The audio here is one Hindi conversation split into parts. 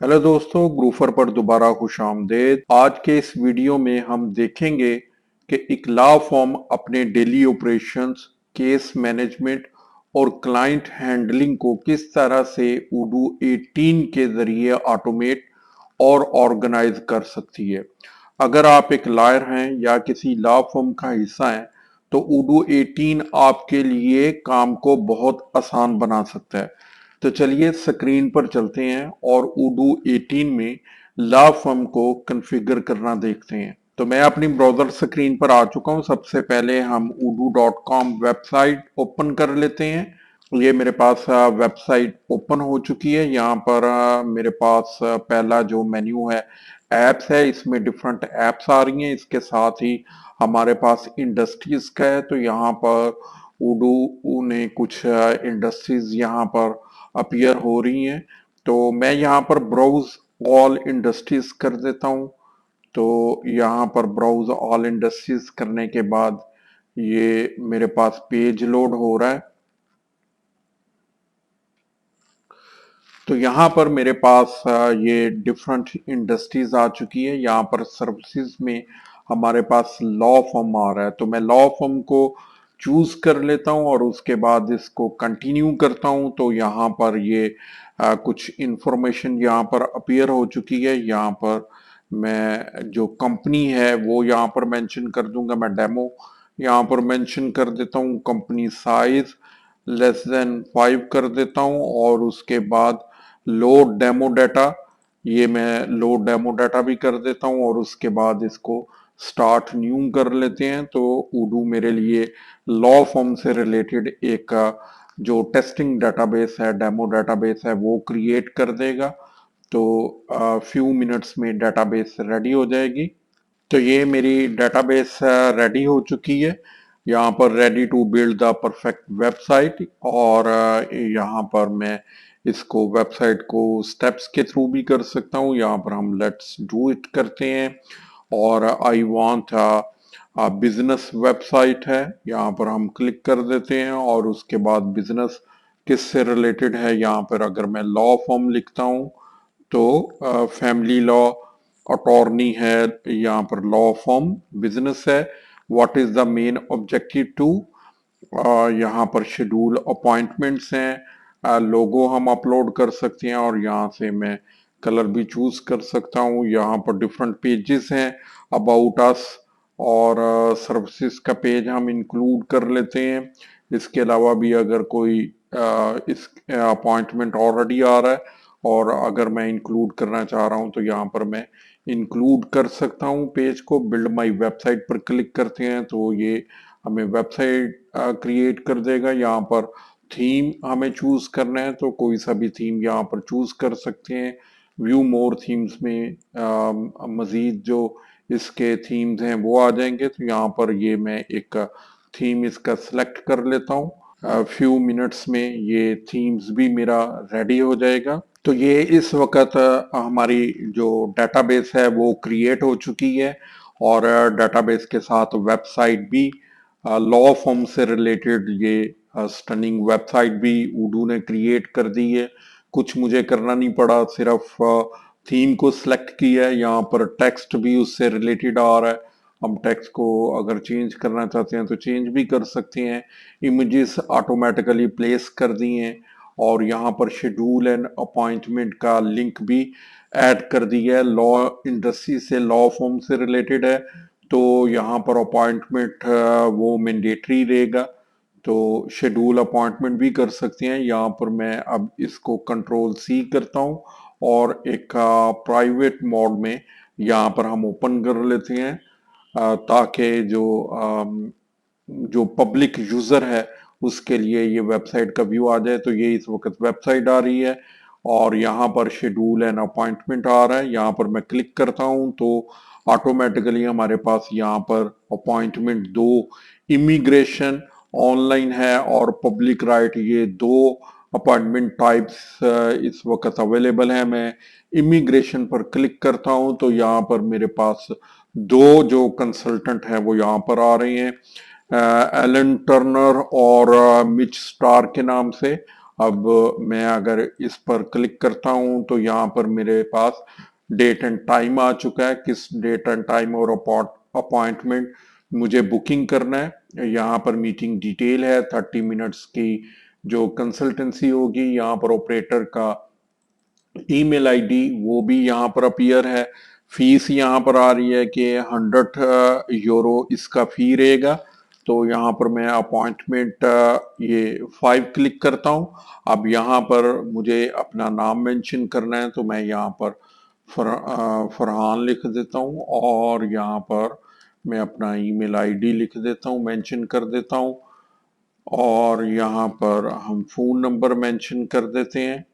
हेलो दोस्तों, ग्रूफर पर दोबारा खुशामदीद। आज के इस वीडियो में हम देखेंगे कि एक लॉ फर्म अपने डेली ऑपरेशंस, केस मैनेजमेंट और क्लाइंट हैंडलिंग को किस तरह से उडू 18 के जरिए ऑटोमेट और ऑर्गेनाइज कर सकती है। अगर आप एक लॉयर हैं या किसी लॉ फर्म का हिस्सा हैं, तो उडू 18 आपके लिए काम को बहुत आसान बना सकता है। तो चलिए स्क्रीन पर चलते हैं और उडू 18 में लॉ फर्म को कॉन्फ़िगर करना देखते हैं। तो मैं अपनी ब्राउज़र स्क्रीन पर आ चुका हूं। सबसे पहले हम udo.com वेबसाइट ओपन कर लेते हैं। ये मेरे पास वेबसाइट ओपन हो चुकी है। यहाँ पर मेरे पास पहला जो मेन्यू है एप्स है, इसमें डिफरेंट एप्स आ रही हैं। इसके साथ ही हमारे पास इंडस्ट्रीज का है, तो यहाँ पर उडू ने कुछ इंडस्ट्रीज यहाँ पर अपीयर हो रही हैं। तो मैं यहाँ पर ब्राउज ऑल इंडस्ट्रीज कर देता हूँ। तो यहाँ पर ब्राउज ऑल इंडस्ट्रीज करने के बाद ये मेरे पास पेज लोड हो रहा है। तो यहाँ पर मेरे पास ये डिफरेंट इंडस्ट्रीज आ चुकी है। यहाँ पर सर्विसेज में हमारे पास लॉ फर्म आ रहा है, तो मैं लॉ फर्म को चूज कर लेता हूँ और उसके बाद इसको कंटिन्यू करता हूँ। तो यहाँ पर ये कुछ इंफॉर्मेशन यहाँ पर अपीयर हो चुकी है। यहाँ पर मैं जो कंपनी है वो यहाँ पर मेंशन कर दूंगा। मैं डेमो यहाँ पर मेंशन कर देता हूँ। कंपनी साइज <5 कर देता हूँ और उसके बाद लोड डेमो डाटा, ये मैं लोड डेमो डाटा भी कर देता हूँ और उसके बाद इसको स्टार्ट न्यू कर लेते हैं। तो उडू मेरे लिए लॉ फॉर्म से रिलेटेड एक जो टेस्टिंग डाटाबेस है, डेमो डाटाबेस है, वो क्रिएट कर देगा। तो फ्यू मिनट्स में डाटाबेस रेडी हो जाएगी। तो ये मेरी डेटाबेस रेडी हो चुकी है। यहाँ पर ready to build the perfect website, और यहाँ पर मैं इसको वेबसाइट को स्टेप्स के थ्रू भी कर सकता हूँ। यहाँ पर हम लेट्स डू इट करते हैं और आई वांट बिजनेस वेबसाइट है, यहाँ पर हम क्लिक कर देते हैं और उसके बाद बिजनेस किससे रिलेटेड है, यहाँ पर अगर मैं लॉ फॉर्म लिखता हूँ तो फैमिली लॉ अटॉर्नी है, यहाँ पर लॉ फॉर्म बिजनेस है। What is the main objective to, यहाँ पर शेड्यूल अपॉइंटमेंट्स हैं, लोगो हम अपलोड कर सकते हैं और यहाँ से मैं कलर भी चूज कर सकता हूँ। यहाँ पर डिफरेंट पेजेस हैं, अबाउट अस और सर्विसेज का पेज हम इंक्लूड कर लेते हैं। इसके अलावा भी अगर कोई इस अपॉइंटमेंट ऑलरेडी आ रहा है और अगर मैं इंक्लूड करना चाह रहा हूँ तो यहाँ पर मैं इंक्लूड कर सकता हूँ पेज को। बिल्ड माई वेबसाइट पर क्लिक करते हैं तो ये हमें वेबसाइट क्रिएट कर देगा। यहाँ पर थीम हमें चूज करना है तो कोई सा भी थीम यहाँ पर चूज कर सकते हैं। व्यू मोर थीम्स में मजीद जो इसके थीम्स हैं वो आ जाएंगे। तो यहाँ पर ये मैं एक थीम इसका सिलेक्ट कर लेता हूँ। फ्यू मिनट्स में ये थीम्स भी मेरा रेडी हो जाएगा। तो ये इस वक्त हमारी जो डेटाबेस है वो क्रिएट हो चुकी है और डेटाबेस के साथ वेबसाइट भी लॉ फॉर्म से रिलेटेड ये स्टनिंग वेबसाइट भी उडू ने क्रिएट कर दी है। कुछ मुझे करना नहीं पड़ा, सिर्फ थीम को सिलेक्ट किया है। यहाँ पर टेक्स्ट भी उससे रिलेटेड आ रहा है। हम टेक्स्ट को अगर चेंज करना चाहते हैं तो चेंज भी कर सकते हैं। इमेजेस ऑटोमेटिकली प्लेस कर दिए हैं और यहाँ पर शेड्यूल एंड अपॉइंटमेंट का लिंक भी ऐड कर दिया है। लॉ इंडस्ट्री से लॉ फॉर्म से रिलेटेड है तो यहाँ पर अपॉइंटमेंट वो मैंडेटरी रहेगा। तो शेड्यूल अपॉइंटमेंट भी कर सकते हैं। यहाँ पर मैं अब इसको कंट्रोल सी करता हूँ और एक प्राइवेट मोड में यहाँ पर हम ओपन कर लेते हैं ताकि जो पब्लिक यूजर है उसके लिए ये वेबसाइट का व्यू आ जाए। तो ये इस वक्त वेबसाइट आ रही है और यहाँ पर शेड्यूल एंड अपॉइंटमेंट आ रहा है। यहाँ पर मैं क्लिक करता हूँ तो ऑटोमेटिकली हमारे पास यहाँ पर अपॉइंटमेंट दो, इमिग्रेशन ऑनलाइन है और पब्लिक राइट, ये दो अपॉइंटमेंट टाइप्स इस वक्त अवेलेबल है। मैं इमिग्रेशन पर क्लिक करता हूं तो यहाँ पर मेरे पास दो जो कंसल्टेंट हैं वो यहाँ पर आ रहे हैं, एलन टर्नर और मिच स्टार के नाम से। अब मैं अगर इस पर क्लिक करता हूं तो यहाँ पर मेरे पास डेट एंड टाइम आ चुका है, किस डेट एंड टाइम और अपॉइंटमेंट मुझे बुकिंग करना है। यहाँ पर मीटिंग डिटेल है, 30 मिनट्स की जो कंसल्टेंसी होगी। यहाँ पर ऑपरेटर का ईमेल आईडी वो भी यहाँ पर अपीयर है। फीस यहाँ पर आ रही है कि 100 यूरो इसका फी रहेगा। तो यहाँ पर मैं अपॉइंटमेंट ये 5 क्लिक करता हूँ। अब यहाँ पर मुझे अपना नाम मेंशन करना है, तो मैं यहाँ पर फरहान लिख देता हूँ और यहाँ पर मैं अपना ईमेल आईडी लिख देता हूँ, मेंशन कर देता हूँ। और यहाँ पर हम फोन नंबर मेंशन कर देते हैं।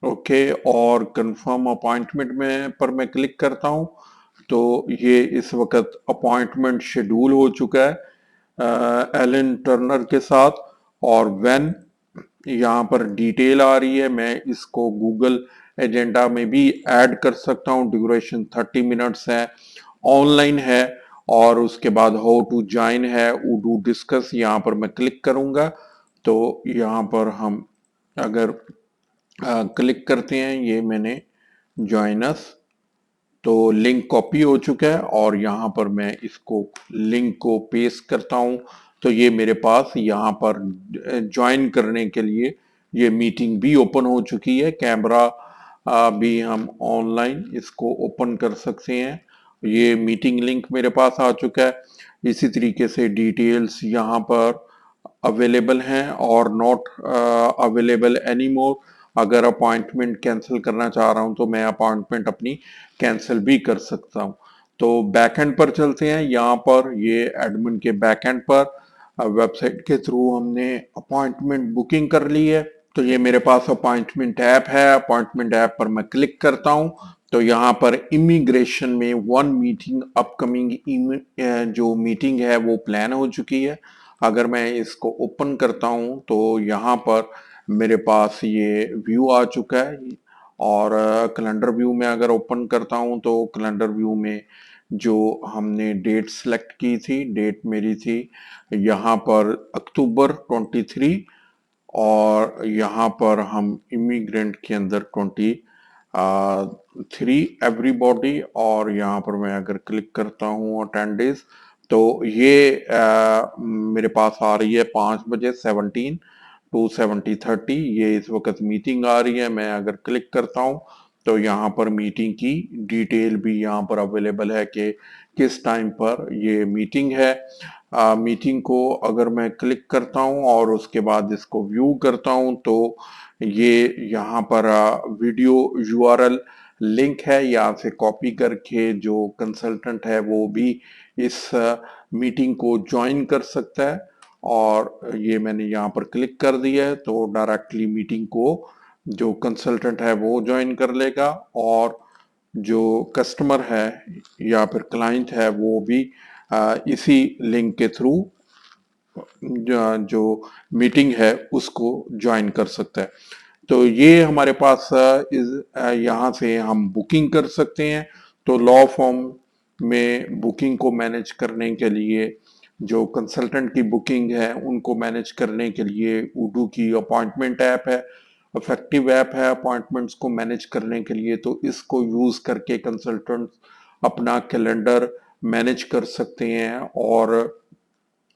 ओके, और कंफर्म अपॉइंटमेंट में पर मैं क्लिक करता हूँ तो ये इस वक्त अपॉइंटमेंट शेड्यूल हो चुका है एलन टर्नर के साथ। और व्हेन यहाँ पर डिटेल आ रही है, मैं इसको गूगल एजेंडा में भी ऐड कर सकता हूँ। ड्यूरेशन 30 मिनट्स है, ऑनलाइन है। और उसके बाद हाउ टू ज्वाइन है, उडू डिस्कस, यहाँ पर मैं क्लिक करूंगा तो यहाँ पर हम अगर क्लिक करते हैं, ये मैंने ज्वाइनस, तो लिंक कॉपी हो चुका है और यहाँ पर मैं इसको लिंक को पेस्ट करता हूँ तो ये मेरे पास यहाँ पर ज्वाइन करने के लिए ये मीटिंग भी ओपन हो चुकी है। कैमरा भी हम ऑनलाइन इसको ओपन कर सकते हैं। ये मीटिंग लिंक मेरे पास आ चुका है। इसी तरीके से डिटेल्स यहाँ पर अवेलेबल हैं और नॉट अवेलेबल एनी मोर। अगर अपॉइंटमेंट कैंसिल करना चाह रहा हूं तो मैं अपॉइंटमेंट अपनी कैंसिल भी कर सकता हूं। तो बैकएंड पर चलते हैं। यहाँ पर ये एडमिन के बैकएंड पर वेबसाइट के थ्रू हमने अपॉइंटमेंट बुकिंग कर ली है। तो ये मेरे पास अपॉइंटमेंट ऐप है। अपॉइंटमेंट ऐप पर मैं क्लिक करता हूं तो यहाँ पर इमिग्रेशन में वन मीटिंग अपकमिंग जो मीटिंग है वो प्लान हो चुकी है। अगर मैं इसको ओपन करता हूं तो यहाँ पर मेरे पास ये व्यू आ चुका है। और कैलेंडर व्यू में अगर ओपन करता हूं तो कैलेंडर व्यू में जो हमने डेट सेलेक्ट की थी, डेट मेरी थी यहाँ पर अक्टूबर 23। और यहाँ पर हम इमिग्रेंट के अंदर 23 एवरीबॉडी। और यहाँ पर मैं अगर क्लिक करता हूँ अटेंडेंस तो ये मेरे पास आ रही है 5 बजे 17 to 70:30। ये इस वक्त मीटिंग आ रही है। मैं अगर क्लिक करता हूँ तो यहाँ पर मीटिंग की डिटेल भी यहाँ पर अवेलेबल है कि किस टाइम पर ये मीटिंग है। मीटिंग को अगर मैं क्लिक करता हूँ और उसके बाद इसको व्यू करता हूँ तो ये यहाँ पर वीडियो यूआरएल लिंक है। यहाँ से कॉपी करके जो कंसल्टेंट है वो भी इस मीटिंग को ज्वाइन कर सकता है। और ये मैंने यहाँ पर क्लिक कर दिया है तो डायरेक्टली मीटिंग को जो कंसल्टेंट है वो ज्वाइन कर लेगा और जो कस्टमर है या फिर क्लाइंट है वो भी इसी लिंक के थ्रू जो मीटिंग है उसको ज्वाइन कर सकता है। तो ये हमारे पास यहाँ से हम बुकिंग कर सकते हैं। तो लॉ फॉर्म में बुकिंग को मैनेज करने के लिए, जो कंसल्टेंट की बुकिंग है उनको मैनेज करने के लिए उडू की अपॉइंटमेंट ऐप है, इफेक्टिव ऐप है अपॉइंटमेंट्स को मैनेज करने के लिए। तो इसको यूज करके कंसल्टेंट अपना कैलेंडर मैनेज कर सकते हैं और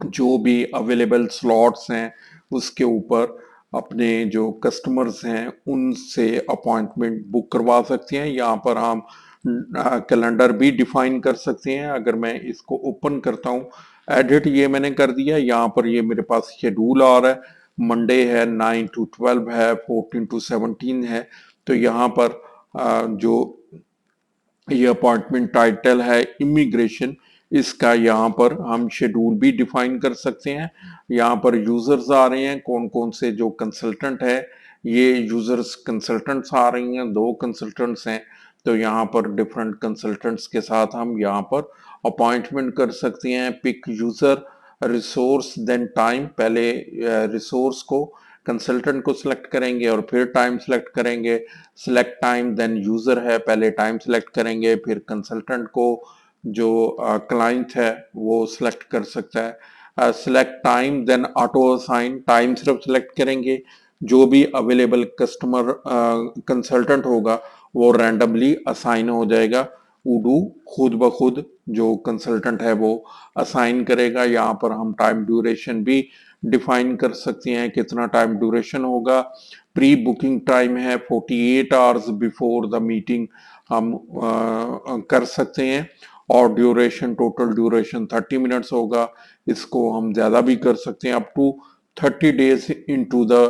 जो भी अवेलेबल स्लॉट्स हैं उसके ऊपर अपने जो कस्टमर्स हैं उनसे अपॉइंटमेंट बुक करवा सकते हैं। यहाँ पर हम कैलेंडर भी डिफाइन कर सकते हैं। अगर मैं इसको ओपन करता हूँ, एडिट ये मैंने कर दिया। यहाँ पर ये मेरे पास शेड्यूल आ रहा है। मंडे है 9 to 12 है, 14 to 17 है। तो यहाँ पर जो ये अपॉइंटमेंट टाइटल है इमिग्रेशन, इसका यहाँ पर हम शेड्यूल भी डिफाइन कर सकते हैं। यहाँ पर यूजर्स आ रहे हैं कौन कौन से, जो कंसल्टेंट है ये यूजर्स कंसल्टेंट्स आ रही हैं, 2 कंसल्टेंट्स हैं। तो यहाँ पर डिफरेंट कंसल्टेंट्स के साथ हम यहाँ पर अपॉइंटमेंट कर सकते हैं। Pick user resource then time, पहले रिसोर्स को कंसल्टेंट को सिलेक्ट करेंगे और फिर टाइम सिलेक्ट करेंगे। सिलेक्ट टाइम देन यूजर है, पहले टाइम सिलेक्ट करेंगे, फिर कंसल्टेंट को जो क्लाइंट है वो सिलेक्ट कर सकता है। Select time, then auto assign, time सिर्फ सिलेक्ट करेंगे, जो भी अवेलेबल कस्टमर कंसल्टेंट होगा वो रैंडमली असाइन हो जाएगा। उडू खुद ब खुद जो कंसल्टेंट है वो असाइन करेगा। यहाँ पर हम टाइम ड्यूरेशन भी डिफाइन कर सकते हैं, कितना टाइम ड्यूरेशन होगा। प्री बुकिंग टाइम है 48 आवर्स बिफोर द मीटिंग हम कर सकते हैं, और ड्यूरेशन, टोटल ड्यूरेशन 30 मिनट्स होगा। इसको हम ज्यादा भी कर सकते हैं, up to 30 days into the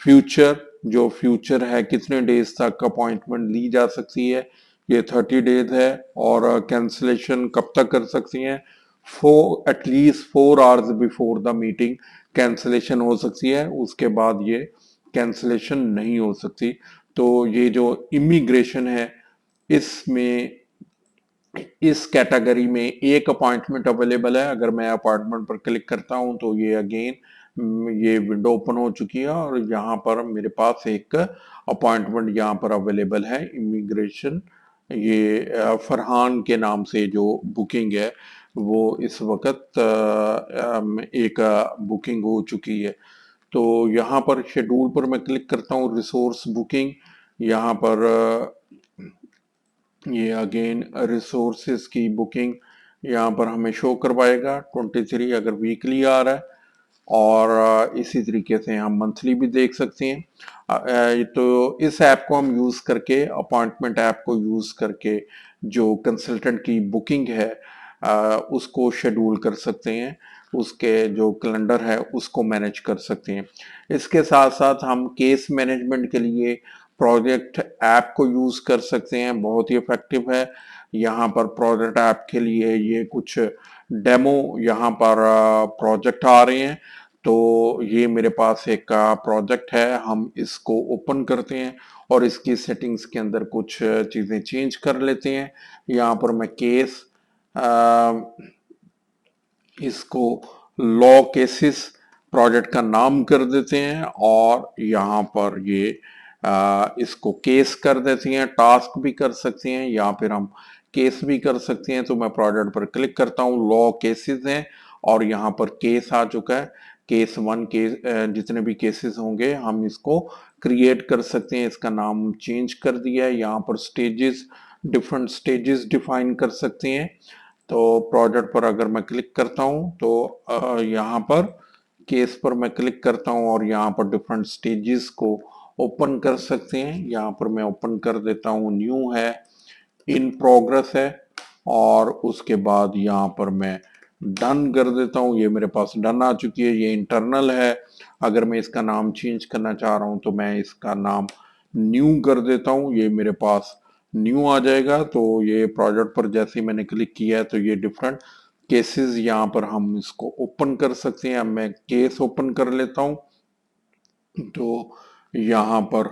future. जो फ्यूचर है कितने डेज तक अपॉइंटमेंट ली जा सकती है, ये 30 डेज है। और कैंसिलेशन कब तक कर सकती हैं, at least 4 hours before the meeting cancellation हो सकती है, उसके बाद ये कैंसिलेशन नहीं हो सकती। तो ये जो इमिग्रेशन है इसमें, इस कैटेगरी में एक अपॉइंटमेंट अवेलेबल है। अगर मैं अपॉइंटमेंट पर क्लिक करता हूं तो ये अगेन ये विंडो ओपन हो चुकी है, और यहाँ पर मेरे पास एक अपॉइंटमेंट यहाँ पर अवेलेबल है, इमिग्रेशन। ये फरहान के नाम से जो बुकिंग है वो इस वक्त एक बुकिंग हो चुकी है। तो यहाँ पर शेड्यूल पर मैं क्लिक करता हूँ, रिसोर्स बुकिंग। यहाँ पर ये अगेन रिसोर्सेज की बुकिंग यहाँ पर हमें शो करवाएगा 23, अगर वीकली आ रहा है। और इसी तरीके से हम मंथली भी देख सकते हैं। तो इस ऐप को हम यूज करके, अपॉइंटमेंट ऐप को यूज करके जो कंसल्टेंट की बुकिंग है उसको शेड्यूल कर सकते हैं, उसके जो कैलेंडर है उसको मैनेज कर सकते हैं। इसके साथ साथ हम केस मैनेजमेंट के लिए प्रोजेक्ट ऐप को यूज कर सकते हैं, बहुत ही इफेक्टिव है। यहाँ पर प्रोजेक्ट ऐप के लिए ये कुछ डेमो यहाँ पर प्रोजेक्ट आ रहे हैं। तो ये मेरे पास एक प्रोजेक्ट है, हम इसको ओपन करते हैं और इसकी सेटिंग्स के अंदर कुछ चीजें चेंज कर लेते हैं। यहाँ पर मैं केस, इसको लॉ केसेस प्रोजेक्ट का नाम कर देते हैं, और यहाँ पर ये इसको केस कर देते हैं। टास्क भी कर सकते हैं या फिर हम केस भी कर सकते हैं। तो मैं प्रोजेक्ट पर क्लिक करता हूँ, लॉ केसेस हैं, और यहाँ पर केस आ चुका है। केस 1 के जितने भी केसेस होंगे हम इसको क्रिएट कर सकते हैं। इसका नाम चेंज कर दिया है। यहाँ पर स्टेजेस, डिफरेंट स्टेजेस डिफाइन कर सकते हैं। तो प्रोजेक्ट पर अगर मैं क्लिक करता हूं तो यहाँ पर केस पर मैं क्लिक करता हूं, और यहाँ पर डिफरेंट स्टेजेस को ओपन कर सकते हैं। यहाँ पर मैं ओपन कर देता हूं, न्यू है, इन प्रोग्रेस है, और उसके बाद यहाँ पर मैं डन कर देता हूँ। ये मेरे पास डन आ चुकी है, ये इंटरनल है। अगर मैं इसका नाम चेंज करना चाह रहा हूँ तो मैं इसका नाम न्यू कर देता हूँ, ये मेरे पास न्यू आ जाएगा। तो ये प्रोजेक्ट पर जैसे ही मैंने क्लिक किया है तो ये डिफरेंट केसेस यहाँ पर हम इसको ओपन कर सकते हैं। अब मैं केस ओपन कर लेता हूँ, तो यहाँ पर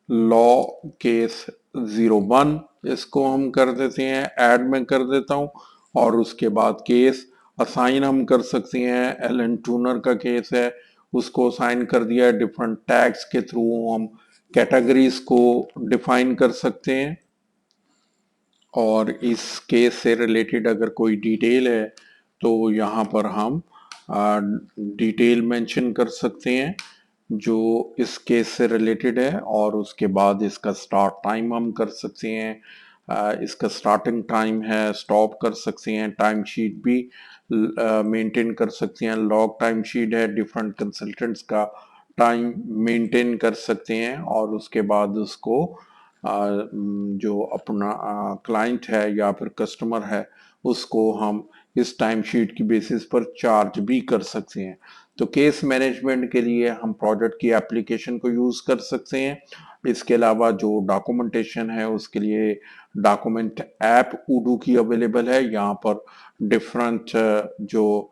लॉ केस 01 इसको हम कर देते हैं, ऐड में कर देता हूँ। और उसके बाद केस असाइन हम कर सकते हैं, एलन टूनर का केस है उसको असाइन कर दिया है। डिफरेंट टैग्स के थ्रू हम कैटेगरीज को डिफाइन कर सकते हैं, और इस केस से रिलेटेड अगर कोई डिटेल है तो यहाँ पर हम डिटेल मेंशन कर सकते हैं जो इस केस से रिलेटेड है। और उसके बाद इसका स्टार्ट टाइम हम कर सकते हैं, इसका स्टार्टिंग टाइम है, स्टॉप कर सकते हैं। टाइम शीट भी मेंटेन कर सकते हैं, लॉग टाइम शीट है, डिफरेंट कंसल्टेंट्स का टाइम मेंटेन कर सकते हैं। और उसके बाद उसको जो अपना क्लाइंट है या फिर कस्टमर है उसको हम इस टाइम शीट की बेसिस पर चार्ज भी कर सकते हैं। तो केस मैनेजमेंट के लिए हम प्रोजेक्ट की एप्लीकेशन को यूज कर सकते हैं। इसके अलावा जो डॉक्यूमेंटेशन है उसके लिए डॉक्यूमेंट ऐप उडू की अवेलेबल है। यहाँ पर डिफरेंट जो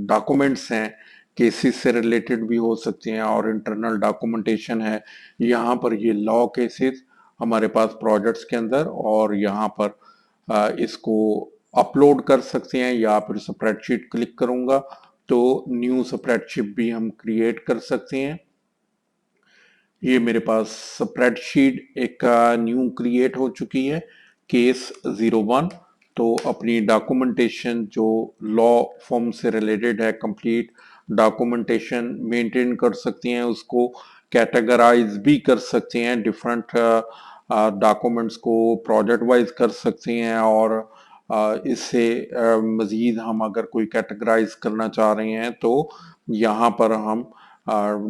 डॉक्यूमेंट्स हैं केसेस से रिलेटेड भी हो सकते हैं, और इंटरनल डॉक्यूमेंटेशन है। यहाँ पर ये लॉ केसेस हमारे पास प्रोजेक्ट्स के अंदर, और यहाँ पर इसको अपलोड कर सकते हैं, या फिर स्प्रेडशीट क्लिक करूंगा तो न्यू स्प्रेडशीट भी हम क्रिएट कर सकते हैं। ये मेरे पास स्प्रेडशीट एक न्यू क्रिएट हो चुकी है, केस 01। तो अपनी डॉक्यूमेंटेशन जो लॉ फॉर्म से रिलेटेड है, कंप्लीट डॉक्यूमेंटेशन मेंटेन कर सकती हैं, उसको कैटेगराइज भी कर सकती हैं, डिफरेंट डॉक्यूमेंट्स को प्रोजेक्ट वाइज कर सकती हैं। और इससे मज़ीद हम अगर कोई कैटेगराइज करना चाह रहे हैं तो यहाँ पर हम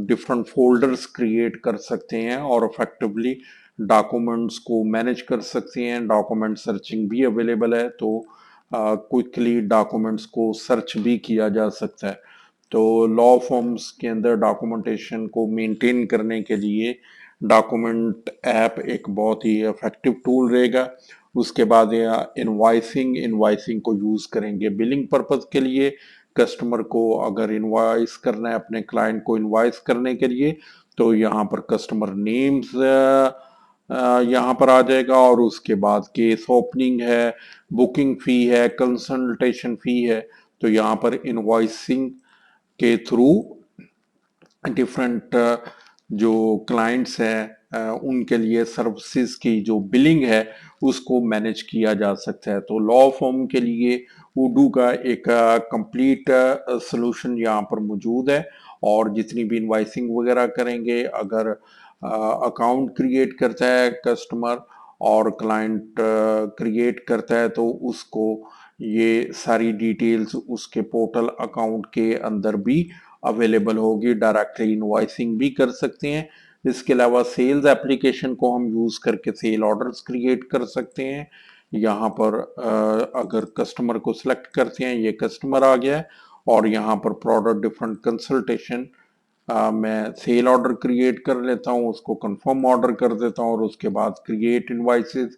डिफरेंट फोल्डर्स क्रिएट कर सकते हैं और इफेक्टिवली डॉक्यूमेंट्स को मैनेज कर सकते हैं। डॉक्यूमेंट सर्चिंग भी अवेलेबल है, तो क्विकली डॉक्यूमेंट्स को सर्च भी किया जा सकता है। तो लॉ फॉर्म्स के अंदर डॉक्यूमेंटेशन को मेंटेन करने के लिए डॉक्यूमेंट ऐप एक बहुत ही इफेक्टिव टूल रहेगा। उसके बाद इनवाइसिंग इनवाइसिंग को यूज करेंगे बिलिंग पर्पज के लिए। कस्टमर को अगर इनवाइस करना है, अपने क्लाइंट को इनवाइस करने के लिए, तो यहाँ पर कस्टमर नेम्स यहाँ पर आ जाएगा, और उसके बाद केस ओपनिंग है, बुकिंग फी है, कंसल्टेशन फी है। तो यहाँ पर इनवॉइसिंग के थ्रू डिफरेंट जो क्लाइंट्स हैं उनके लिए सर्विसेज की जो बिलिंग है उसको मैनेज किया जा सकता है। तो लॉ फॉर्म के लिए उडू का एक कंप्लीट सोल्यूशन यहाँ पर मौजूद है। और जितनी भी इनवाइसिंग वगैरह करेंगे, अगर अकाउंट क्रिएट करता है कस्टमर और क्लाइंट क्रिएट करता है, तो उसको ये सारी डिटेल्स उसके पोर्टल अकाउंट के अंदर भी अवेलेबल होगी, डायरेक्टली इनवॉइसिंग भी कर सकते हैं। इसके अलावा सेल्स एप्लीकेशन को हम यूज करके सेल ऑर्डर्स क्रिएट कर सकते हैं। यहाँ पर अगर कस्टमर को सिलेक्ट करते हैं, ये कस्टमर आ गया है, और यहाँ पर प्रोडक्ट डिफरेंट कंसल्टेशन मैं सेल ऑर्डर क्रिएट कर लेता हूँ, उसको कंफर्म ऑर्डर कर देता हूँ, और उसके बाद क्रिएट इनवाइसेस।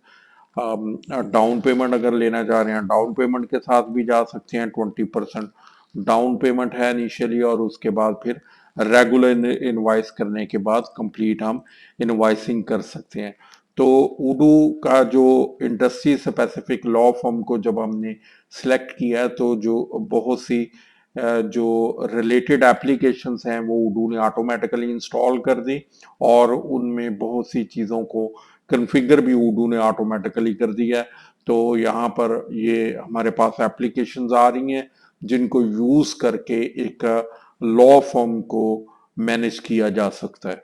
डाउन पेमेंट अगर लेना चाह रहे हैं, डाउन पेमेंट के साथ भी जा सकते हैं। 20% डाउन पेमेंट है इनिशियली, और उसके बाद फिर रेगुलर इनवाइस करने के बाद कंप्लीट हम इनवाइसिंग कर सकते हैं। तो उडू का जो इंडस्ट्री स्पेसिफिक लॉ फॉर्म को जब हमने सिलेक्ट किया, तो जो बहुत सी जो रिलेटेड एप्लीकेशंस हैं वो उडू ने ऑटोमेटिकली इंस्टॉल कर दी, और उनमें बहुत सी चीज़ों को कन्फिगर भी उडू ने ऑटोमेटिकली कर दिया है। तो यहाँ पर ये हमारे पास एप्लीकेशंस आ रही हैं जिनको यूज करके एक लॉ फॉर्म को मैनेज किया जा सकता है।